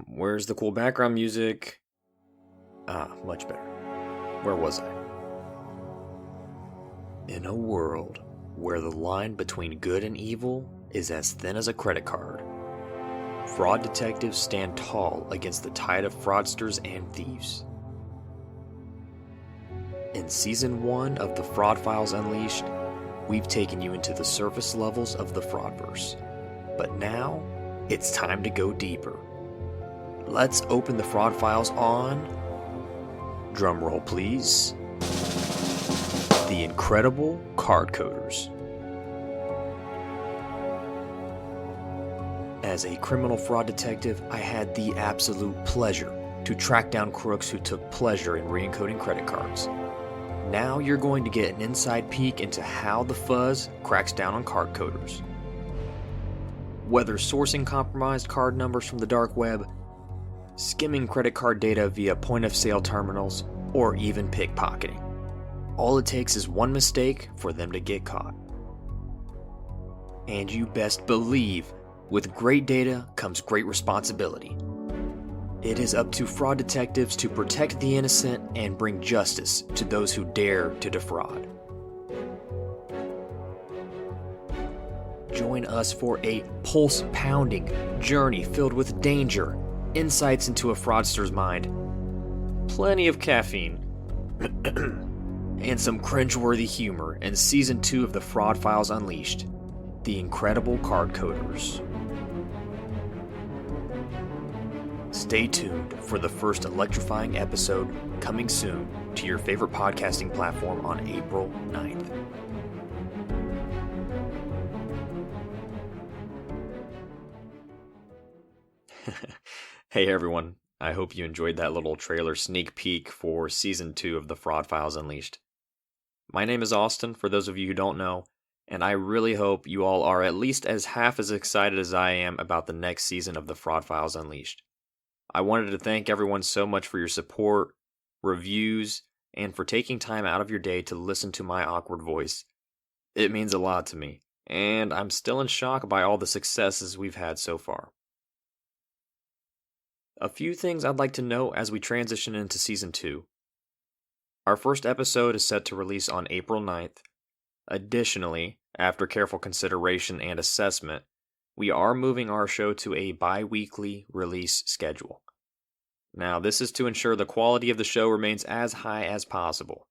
Where's the cool background music? Ah, much better. Where was I? In a world where the line between good and evil is as thin as a credit card, fraud detectives stand tall against the tide of fraudsters and thieves. In Season 1 of The Fraud Files Unleashed, we've taken you into the surface levels of the Fraudverse. But now, it's time to go deeper. Let's open the Fraud Files on... drumroll please. The Incredible Card Coders. As a criminal fraud detective, I had the absolute pleasure to track down crooks who took pleasure in re-encoding credit cards. Now you're going to get an inside peek into how the fuzz cracks down on card coders. Whether sourcing compromised card numbers from the dark web, skimming credit card data via point-of-sale terminals, or even pickpocketing, all it takes is one mistake for them to get caught. And you best believe, with great data comes great responsibility. It is up to fraud detectives to protect the innocent and bring justice to those who dare to defraud. Join us for a pulse-pounding journey filled with danger, insights into a fraudster's mind, plenty of caffeine, and some cringeworthy humor in Season 2 of The Fraud Files Unleashed, The Incredible Card Coders. Stay tuned for the first electrifying episode coming soon to your favorite podcasting platform on April 9th. Hey everyone, I hope you enjoyed that little trailer sneak peek for Season 2 of The Fraud Files Unleashed. My name is Austin, for those of you who don't know, and I really hope you all are at least as half as excited as I am about the next season of The Fraud Files Unleashed. I wanted to thank everyone so much for your support, reviews, and for taking time out of your day to listen to my awkward voice. It means a lot to me, and I'm still in shock by all the successes we've had so far. A few things I'd like to note as we transition into Season 2. Our first episode is set to release on April 9th. Additionally, after careful consideration and assessment, we are moving our show to a bi-weekly release schedule. Now, this is to ensure the quality of the show remains as high as possible.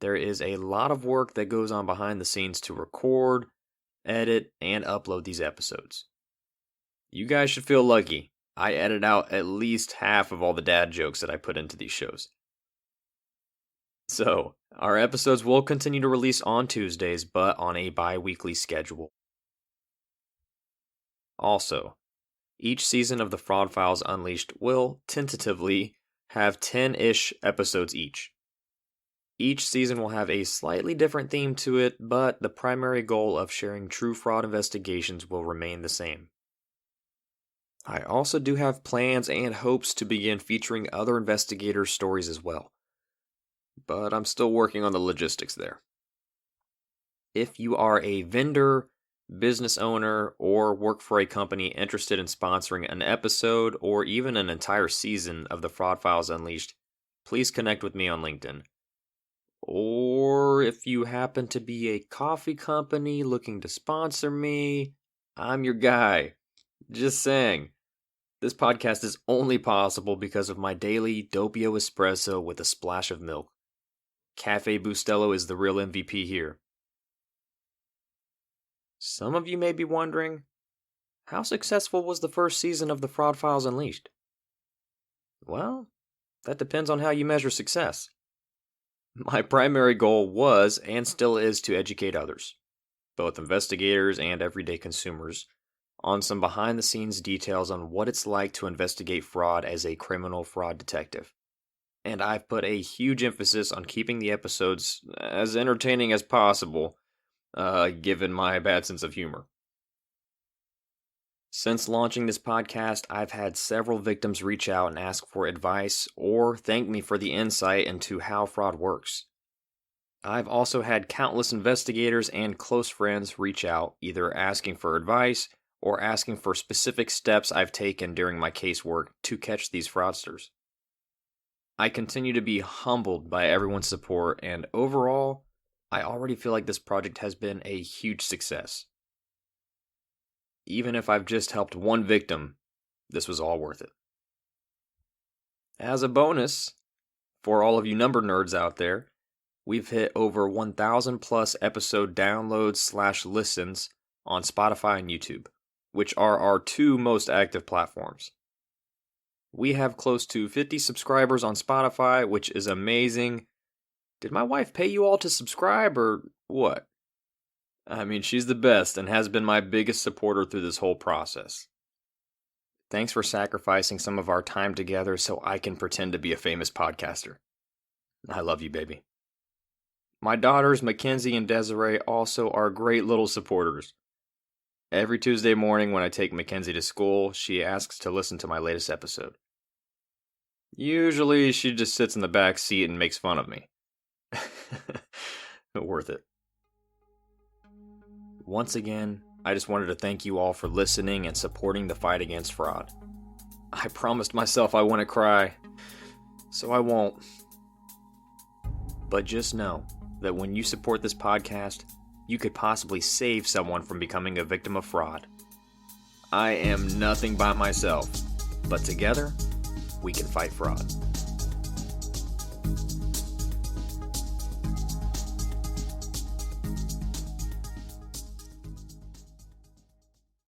There is a lot of work that goes on behind the scenes to record, edit, and upload these episodes. You guys should feel lucky. I edit out at least half of all the dad jokes that I put into these shows. So, our episodes will continue to release on Tuesdays, but on a bi-weekly schedule. Also, each season of The Fraud Files Unleashed will, tentatively, have 10-ish episodes each. Each season will have a slightly different theme to it, but the primary goal of sharing true fraud investigations will remain the same. I also do have plans and hopes to begin featuring other investigators' stories as well, but I'm still working on the logistics there. If you are a vendor, business owner, or work for a company interested in sponsoring an episode or even an entire season of The Fraud Files Unleashed, please connect with me on LinkedIn. Or if you happen to be a coffee company looking to sponsor me, I'm your guy. Just saying. This podcast is only possible because of my daily Doppio espresso with a splash of milk. Cafe Bustelo is the real MVP here. Some of you may be wondering, how successful was the first season of The Fraud Files Unleashed? Well, that depends on how you measure success. My primary goal was and still is to educate others, both investigators and everyday consumers, on some behind-the-scenes details on what it's like to investigate fraud as a criminal fraud detective. And I've put a huge emphasis on keeping the episodes as entertaining as possible, given my bad sense of humor. Since launching this podcast, I've had several victims reach out and ask for advice or thank me for the insight into how fraud works. I've also had countless investigators and close friends reach out, either asking for advice or asking for specific steps I've taken during my casework to catch these fraudsters. I continue to be humbled by everyone's support, and overall, I already feel like this project has been a huge success. Even if I've just helped one victim, this was all worth it. As a bonus, for all of you number nerds out there, we've hit over 1,000 plus episode downloads/listens on Spotify and YouTube, which are our two most active platforms. We have close to 50 subscribers on Spotify, which is amazing. Did my wife pay you all to subscribe or what? I mean, she's the best and has been my biggest supporter through this whole process. Thanks for sacrificing some of our time together so I can pretend to be a famous podcaster. I love you, baby. My daughters, Mackenzie and Desiree, also are great little supporters. Every Tuesday morning when I take Mackenzie to school, she asks to listen to my latest episode. Usually, she just sits in the back seat and makes fun of me. Worth it. Once again, I just wanted to thank you all for listening and supporting the fight against fraud. I promised myself I wouldn't cry, so I won't. But just know that when you support this podcast, you could possibly save someone from becoming a victim of fraud. I am nothing by myself, but together, we can fight fraud.